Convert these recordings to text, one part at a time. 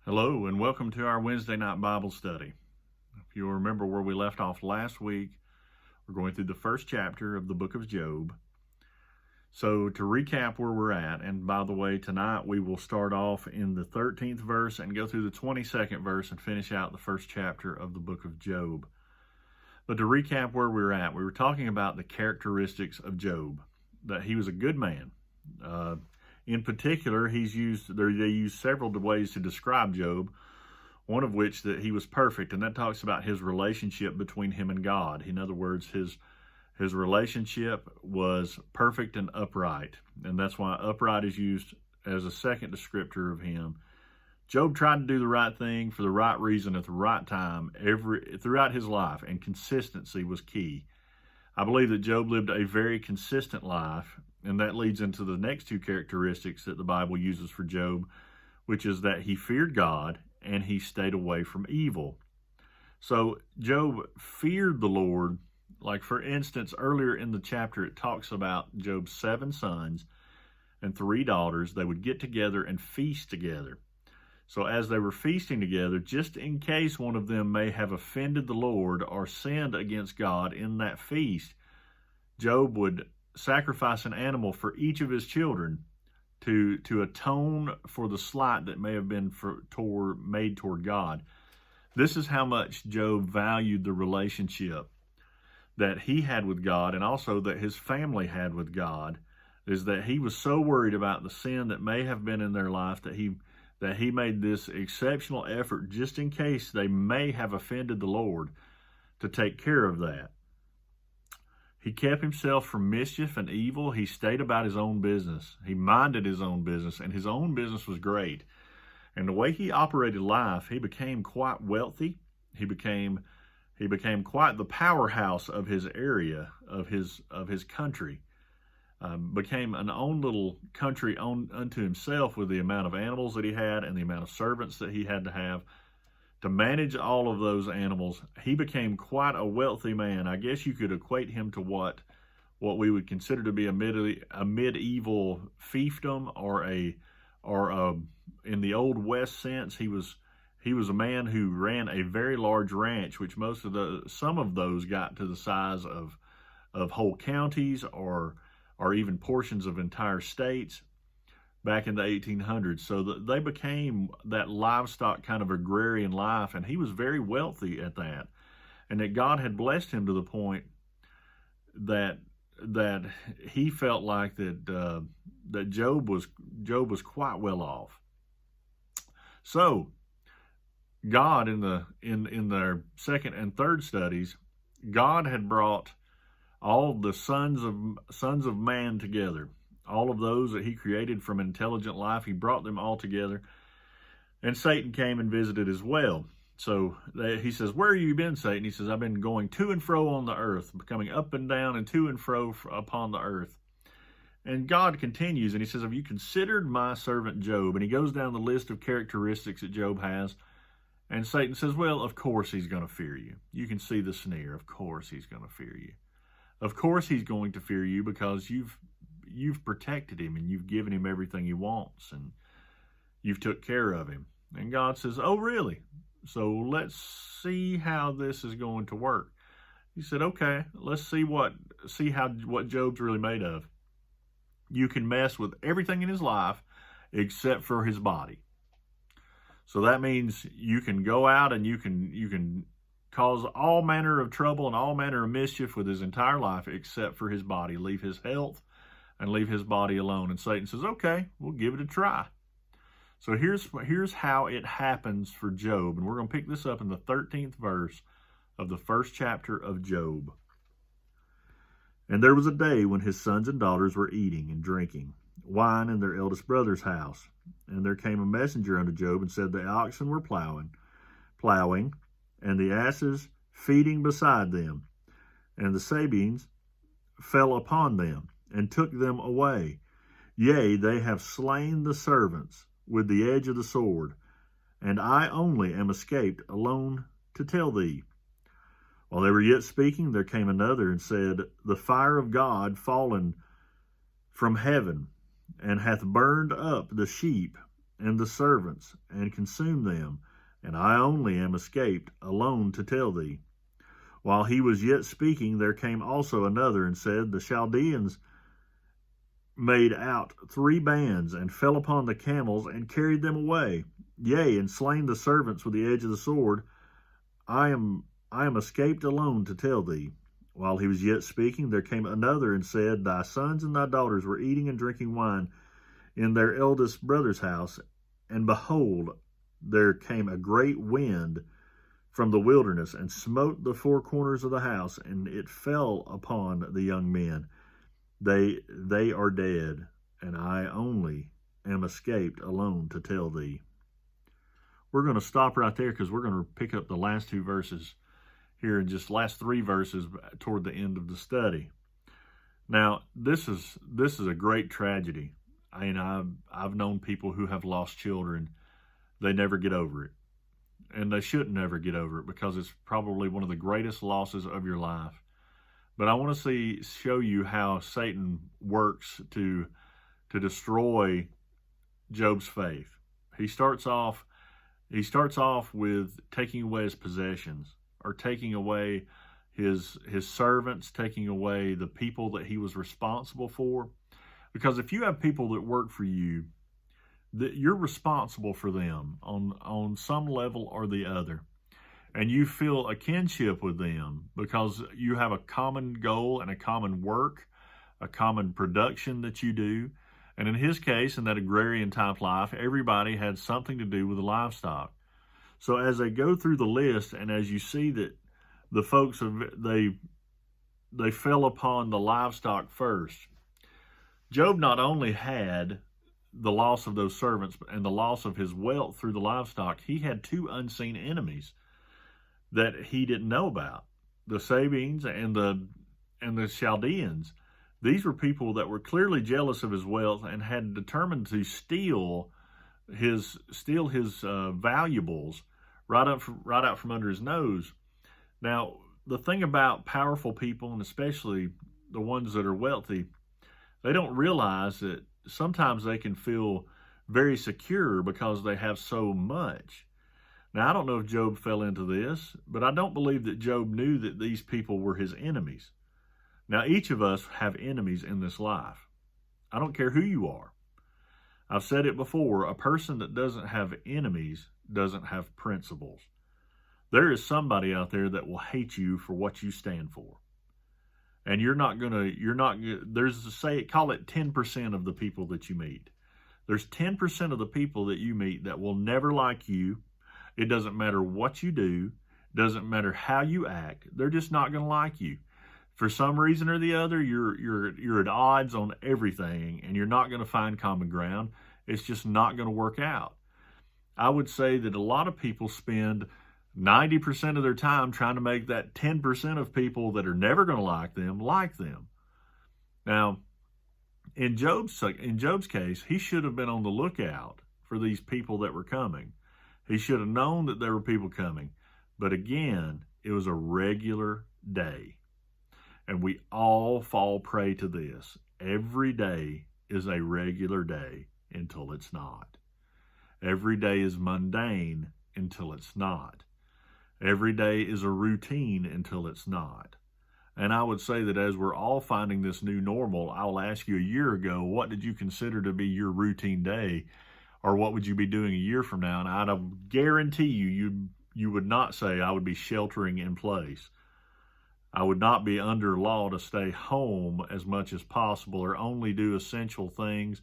Hello, and welcome to our Wednesday night Bible study. If you'll remember where we left off last week, we're going through the first chapter of the book of Job. So, to recap where we're at, and by the way, tonight we will start off in the 13th verse and go through the 22nd verse and finish out the first chapter of the book of Job. But to recap where we were at, we were talking about the characteristics of Job, that he was a good man. In particular, they use several ways to describe Job, one of which that he was perfect, and that talks about his relationship between him and God. In other words, his relationship was perfect and upright, and that's why upright is used as a second descriptor of him. Job tried to do the right thing for the right reason at the right time throughout his life, and consistency was key. I believe that Job lived a very consistent life, and that leads into the next two characteristics that the Bible uses for Job, which is that he feared God and he stayed away from evil. So Job feared the Lord. Like, for instance, earlier in the chapter, it talks about Job's 7 sons and 3 daughters. They would get together and feast together. So as they were feasting together, just in case one of them may have offended the Lord or sinned against God in that feast, Job would sacrifice an animal for each of his children to atone for the slight that may have been made toward God. This is how much Job valued the relationship that he had with God, and also that his family had with God, is that he was so worried about the sin that may have been in their life that he made this exceptional effort just in case they may have offended the Lord to take care of that. He kept himself from mischief and evil. He stayed about his own business. He minded his own business, and his own business was great. And the way he operated life, he became quite wealthy. He became quite the powerhouse of his area, of his country. Became an own little country unto himself with the amount of animals that he had and the amount of servants that he had to have to manage all of those animals. He became quite a wealthy man. I guess you could equate him to what we would consider to be a medieval fiefdom, or in the Old West sense, he was a man who ran a very large ranch, which some of those got to the size of whole counties or even portions of entire states back in the 1800s. So they became that livestock kind of agrarian life, and he was very wealthy at that. And that God had blessed him to the point that he felt like that Job was quite well off. So God, in their second and third studies, God had brought all the sons of man together. All of those that he created from intelligent life, he brought them all together. And Satan came and visited as well. So he says, "Where have you been, Satan?" He says, "I've been going to and fro on the earth, coming up and down and to and fro upon the earth." And God continues, and he says, "Have you considered my servant Job?" And he goes down the list of characteristics that Job has. And Satan says, "Well, of course he's going to fear you." You can see the sneer. Of course he's going to fear you. Of course he's going to fear you because you've protected him and you've given him everything he wants and you've took care of him. And God says, "Oh, really? So let's see how this is going to work." He said, "Okay, let's see what Job's really made of. You can mess with everything in his life except for his body. So that means you can go out and you can cause all manner of trouble and all manner of mischief with his entire life except for his body. Leave his health and leave his body alone." And Satan says, "Okay, we'll give it a try." So here's how it happens for Job. And we're going to pick this up in the 13th verse of the first chapter of Job. "And there was a day when his sons and daughters were eating and drinking wine in their eldest brother's house. And there came a messenger unto Job and said, The oxen were plowing, and the asses feeding beside them. And the Sabines fell upon them, and took them away. Yea, they have slain the servants with the edge of the sword, and I only am escaped alone to tell thee. While they were yet speaking, there came another and said, The fire of God fallen from heaven, and hath burned up the sheep and the servants, and consume them, and I only am escaped alone to tell thee. While he was yet speaking, there came also another, and said, The Chaldeans made out 3 bands, and fell upon the camels, and carried them away, yea, and slain the servants with the edge of the sword. I am escaped alone to tell thee. While he was yet speaking, there came another, and said, Thy sons and thy daughters were eating and drinking wine in their eldest brother's house, and behold, there came a great wind from the wilderness, and smote the 4 corners of the house, and it fell upon the young men. They are dead, and I only am escaped alone to tell thee. We're going to stop right there because we're going to pick up the last 2 verses here in just last 3 verses toward the end of the study. Now, this is a great tragedy. I've known people who have lost children. They never get over it. And they shouldn't never get over it because it's probably one of the greatest losses of your life. But I want to show you how Satan works to destroy Job's faith. He starts off with taking away his possessions, or taking away his servants, taking away the people that he was responsible for. Because if you have people that work for you, that you're responsible for them on some level or the other. And you feel a kinship with them because you have a common goal and a common work, a common production that you do. And in his case, in that agrarian type life, everybody had something to do with the livestock. So as they go through the list, and as you see that the folks, they fell upon the livestock first. Job not only had the loss of those servants and the loss of his wealth through the livestock, he had 2 unseen enemies that he didn't know about: the Sabeans and the Chaldeans. These were people that were clearly jealous of his wealth and had determined to steal his valuables right out from under his nose. Now, the thing about powerful people, and especially the ones that are wealthy, they don't realize that sometimes they can feel very secure because they have so much. Now, I don't know if Job fell into this, but I don't believe that Job knew that these people were his enemies. Now, each of us have enemies in this life. I don't care who you are. I've said it before, a person that doesn't have enemies doesn't have principles. There is somebody out there that will hate you for what you stand for. And call it 10% of the people that you meet. There's 10% of the people that you meet that will never like you. It doesn't matter what you do. Doesn't matter how you act. They're just not going to like you. For some reason or the other, you're at odds on everything, and you're not going to find common ground. It's just not going to work out. I would say that a lot of people spend 90% of their time trying to make that 10% of people that are never going to like them. Now, in Job's case, he should have been on the lookout for these people that were coming. He should have known that there were people coming. But again, it was a regular day. And we all fall prey to this. Every day is a regular day until it's not. Every day is mundane until it's not. Every day is a routine until it's not. And I would say that as we're all finding this new normal, I'll ask you a year ago, what did you consider to be your routine day? Or what would you be doing a year from now? And I'd guarantee you would not say I would be sheltering in place. I would not be under law to stay home as much as possible, or only do essential things,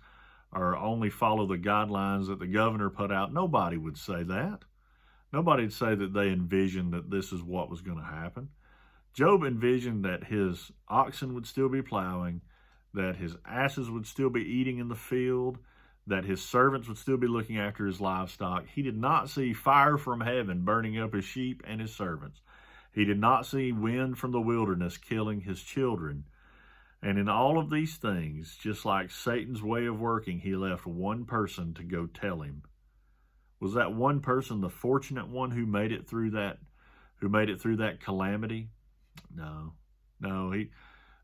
or only follow the guidelines that the governor put out. Nobody would say that. Nobody would say that they envisioned that this is what was going to happen. Job envisioned that his oxen would still be plowing, that his asses would still be eating in the field, that his servants would still be looking after his livestock. He did not see fire from heaven burning up his sheep and his servants. He did not see wind from the wilderness killing his children. And in all of these things, just like Satan's way of working, he left one person to go tell him. Was that one person the fortunate one who made it through that calamity? No.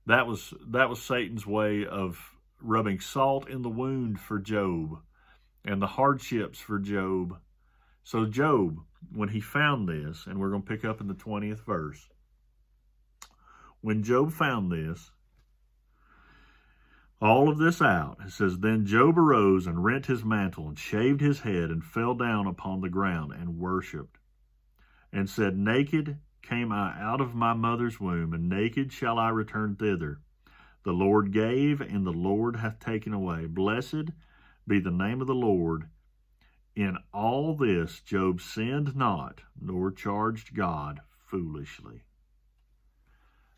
That was Satan's way of rubbing salt in the wound for Job and the hardships for Job. So Job, when he found this, and we're going to pick up in the 20th verse, when Job found this, all of this out, it says, Then Job arose and rent his mantle and shaved his head and fell down upon the ground and worshipped and said, Naked came I out of my mother's womb, and naked shall I return thither. The Lord gave, and the Lord hath taken away. Blessed be the name of the Lord. In all this Job sinned not, nor charged God foolishly.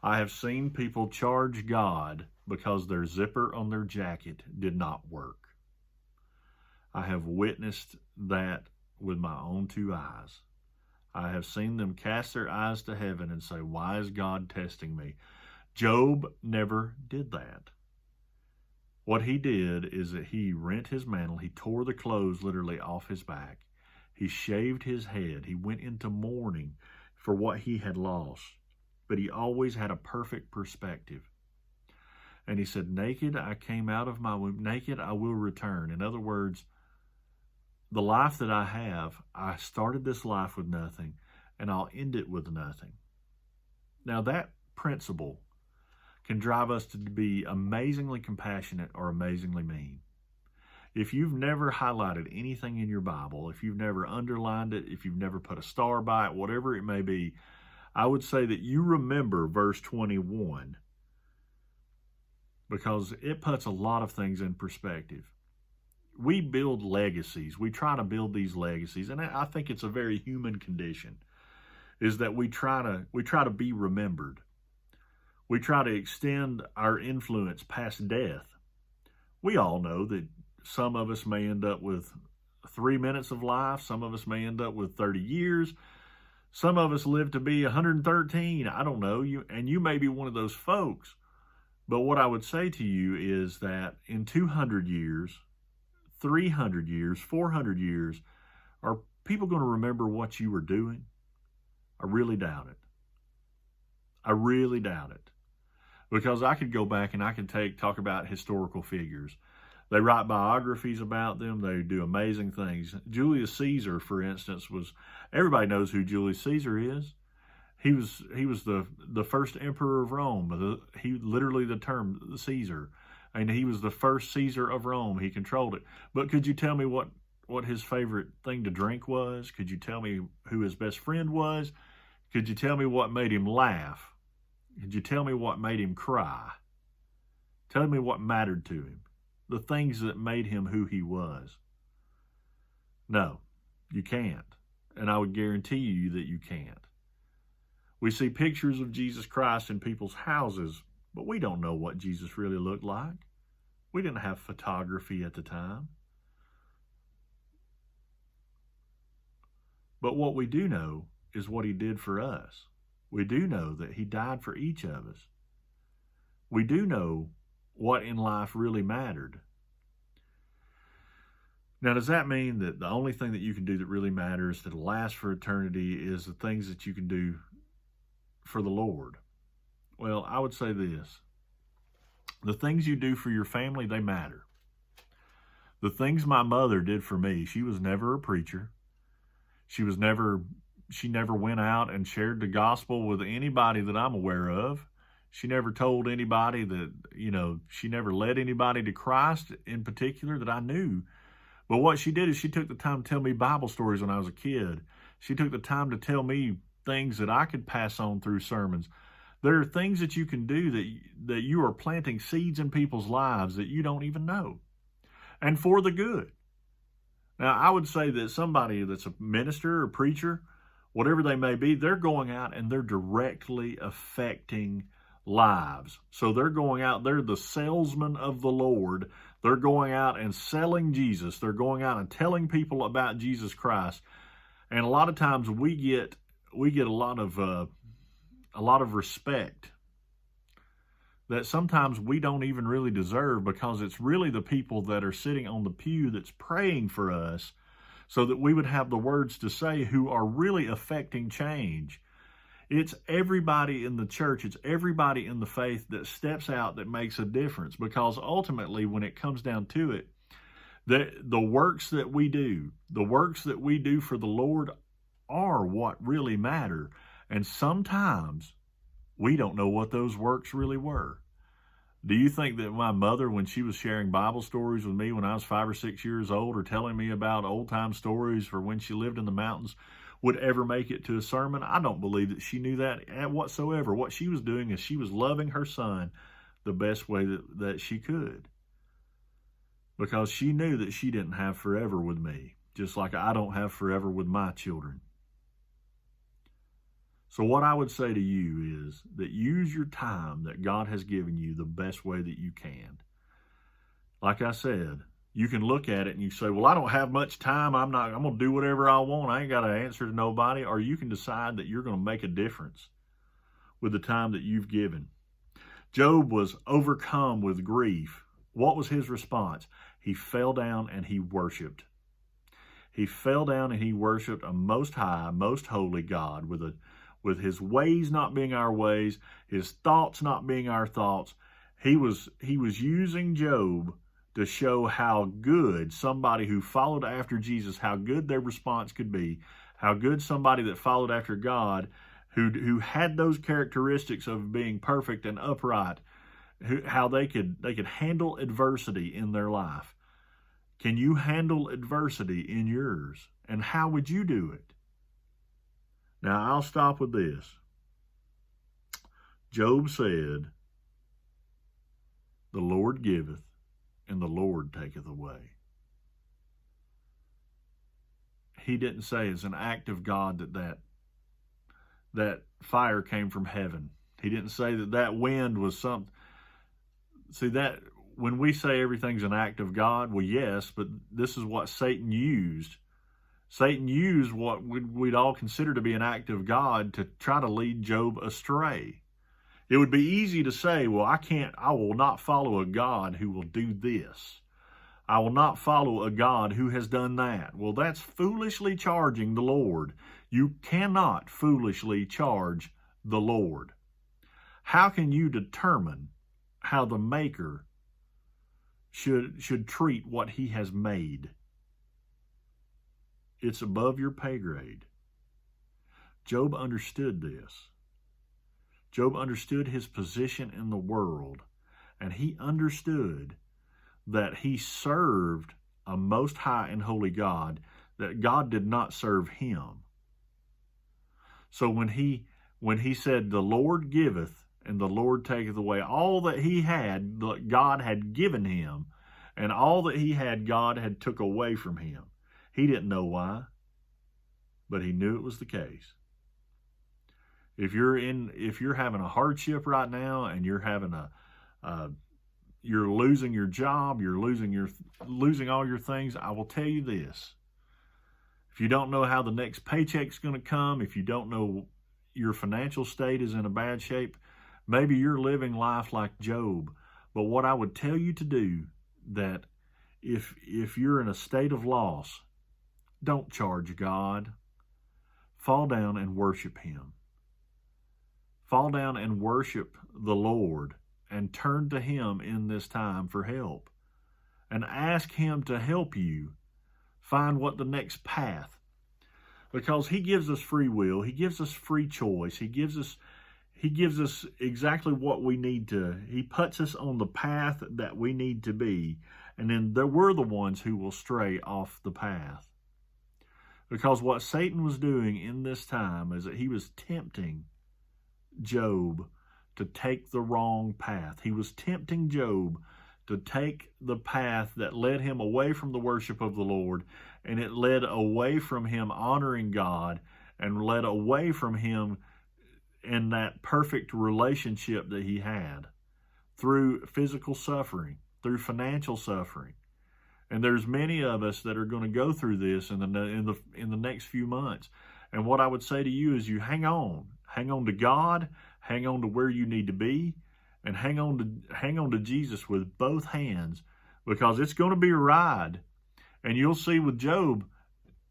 I have seen people charge God because their zipper on their jacket did not work. I have witnessed that with my own two eyes. I have seen them cast their eyes to heaven and say, Why is God testing me? Job never did that. What he did is that he rent his mantle. He tore the clothes literally off his back. He shaved his head. He went into mourning for what he had lost. But he always had a perfect perspective. And he said, Naked I came out of my womb, naked I will return. In other words, the life that I have, I started this life with nothing, and I'll end it with nothing. Now that principle can drive us to be amazingly compassionate or amazingly mean. If you've never highlighted anything in your Bible, if you've never underlined it, if you've never put a star by it, whatever it may be, I would say that you remember verse 21, because it puts a lot of things in perspective. We build legacies. We try to build these legacies, and I think it's a very human condition, is that we try to be remembered. We try to extend our influence past death. We all know that some of us may end up with 3 minutes of life. Some of us may end up with 30 years. Some of us live to be 113. I don't know. You may be one of those folks. But what I would say to you is that in 200 years, 300 years, 400 years, are people going to remember what you were doing? I really doubt it. I really doubt it. Because I could go back and I could talk about historical figures. They write biographies about them. They do amazing things. Julius Caesar, for instance, everybody knows who Julius Caesar is. He was the first emperor of Rome. He literally the term Caesar. And he was the first Caesar of Rome. He controlled it. But could you tell me what his favorite thing to drink was? Could you tell me who his best friend was? Could you tell me what made him laugh? Could you tell me what made him cry? Tell me what mattered to him. The things that made him who he was. No, you can't. And I would guarantee you that you can't. We see pictures of Jesus Christ in people's houses, but we don't know what Jesus really looked like. We didn't have photography at the time. But what we do know is what he did for us. We do know that he died for each of us. We do know what in life really mattered. Now, does that mean that the only thing that you can do that really matters, that lasts for eternity, is the things that you can do for the Lord? Well, I would say this. The things you do for your family, they matter. The things my mother did for me, she was never a preacher. She never went out and shared the gospel with anybody that I'm aware of. She never told anybody that, she never led anybody to Christ in particular that I knew. But what she did is she took the time to tell me Bible stories when I was a kid. She took the time to tell me things that I could pass on through sermons. There are things that you can do that you are planting seeds in people's lives that you don't even know, and for the good. Now, I would say that somebody that's a minister or preacher, whatever they may be, they're going out and they're directly affecting lives. So they're going out, they're the salesman of the Lord. They're going out and selling Jesus. They're going out and telling people about Jesus Christ. And a lot of times we get a lot of respect that sometimes we don't even really deserve, because it's really the people that are sitting on the pew that's praying for us so that we would have the words to say who are really affecting change. It's everybody in the church, it's everybody in the faith that steps out that makes a difference, because ultimately when it comes down to it, The works that we do, for the Lord are what really matter. And sometimes we don't know what those works really were. Do you think that my mother, when she was sharing Bible stories with me when I was 5 or 6 years old, or telling me about old-time stories for when she lived in the mountains, would ever make it to a sermon? I don't believe that she knew that whatsoever. What she was doing is she was loving her son the best way that she could, because she knew that she didn't have forever with me, just like I don't have forever with my children. So what I would say to you is that use your time that God has given you the best way that you can. Like I said, you can look at it and you say, well, I don't have much time. I'm going to do whatever I want. I ain't got to answer to nobody. Or you can decide that you're going to make a difference with the time that you've given. Job was overcome with grief. What was his response? He fell down and he worshiped. He fell down and he worshiped a most high, most holy God with his ways not being our ways, his thoughts not being our thoughts. He was using Job to show how good somebody who followed after Jesus, how good their response could be, how good somebody that followed after God, who had those characteristics of being perfect and upright, how they could handle adversity in their life. Can you handle adversity in yours? And how would you do it? Now, I'll stop with this. Job said, the Lord giveth, and the Lord taketh away. He didn't say it's an act of God that fire came from heaven. He didn't say that wind was something. See, that when we say everything's an act of God, well, yes, but this is what Satan used. Satan used what we'd all consider to be an act of God to try to lead Job astray. It would be easy to say, well, I will not follow a God who will do this. I will not follow a God who has done that. Well, that's foolishly charging the Lord. You cannot foolishly charge the Lord. How can you determine how the Maker should treat what he has made? It's above your pay grade. Job understood this. Job understood his position in the world, and he understood that he served a most high and holy God, that God did not serve him. So when he said, the Lord giveth and the Lord taketh away, all that he had, God had given him, and all that he had, God had took away from him. He didn't know why, but he knew it was the case. If you're having a hardship right now, and you're having you're losing your job, you're losing all your things, I will tell you this. If you don't know how the next paycheck's going to come, if you don't know your financial state is in a bad shape, maybe you're living life like Job. But what I would tell you to do, that if you're in a state of loss, don't charge God. Fall down and worship him. Fall down and worship the Lord, and turn to him in this time for help, and ask him to help you find what the next path, because he gives us free will. He gives us free choice. He gives us exactly what we need to. He puts us on the path that we need to be, and then we're the ones who will stray off the path. Because what Satan was doing in this time is that he was tempting Job to take the wrong path. He was tempting Job to take the path that led him away from the worship of the Lord, and it led away from him honoring God, and led away from him in that perfect relationship that he had, through physical suffering, through financial suffering. And there's many of us that are going to go through this in the next few months. And what I would say to you is, you hang on to God, hang on to where you need to be, and hang on to Jesus with both hands, because it's going to be a ride. And you'll see with Job,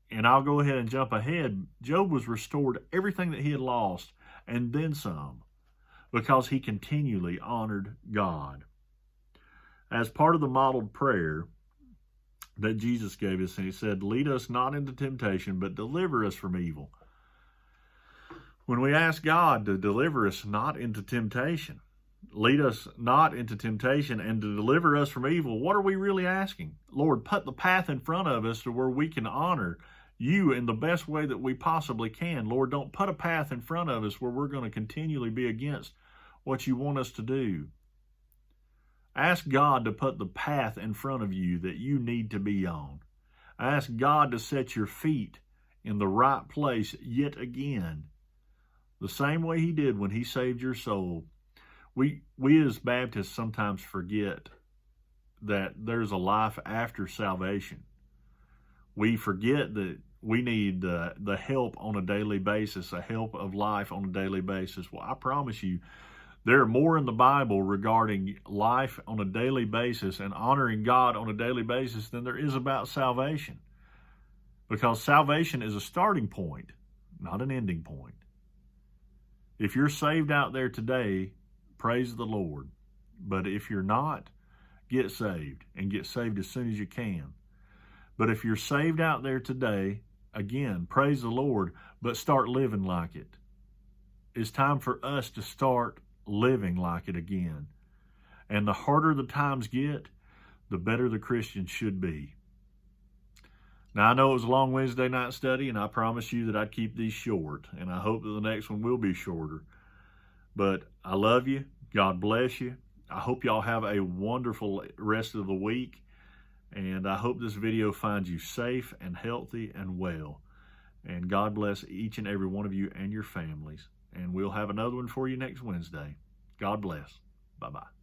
and I'll go ahead and jump ahead, Job was restored everything that he had lost, and then some, because he continually honored God. As part of the modeled prayer, that Jesus gave us, and he said, lead us not into temptation, but deliver us from evil. When we ask God to deliver us not into temptation, lead us not into temptation, and to deliver us from evil, what are we really asking? Lord, put the path in front of us to where we can honor you in the best way that we possibly can. Lord, don't put a path in front of us where we're going to continually be against what you want us to do. Ask God to put the path in front of you that you need to be on. Ask God to set your feet in the right place yet again, the same way he did when he saved your soul. We as Baptists sometimes forget that there's a life after salvation. We forget that we need the help on a daily basis, a help of life on a daily basis. Well, I promise you, there are more in the Bible regarding life on a daily basis and honoring God on a daily basis than there is about salvation. Because salvation is a starting point, not an ending point. If you're saved out there today, praise the Lord. But if you're not, get saved, and get saved as soon as you can. But if you're saved out there today, again, praise the Lord, but start living like it. It's time for us to start living like it again. And the harder the times get, the better the Christian should be. Now, I know it was a long Wednesday night study, and I promised you that I'd keep these short, and I hope that the next one will be shorter. But I love you. God bless you. I hope y'all have a wonderful rest of the week, and I hope this video finds you safe and healthy and well. And God bless each and every one of you and your families. And we'll have another one for you next Wednesday. God bless. Bye-bye.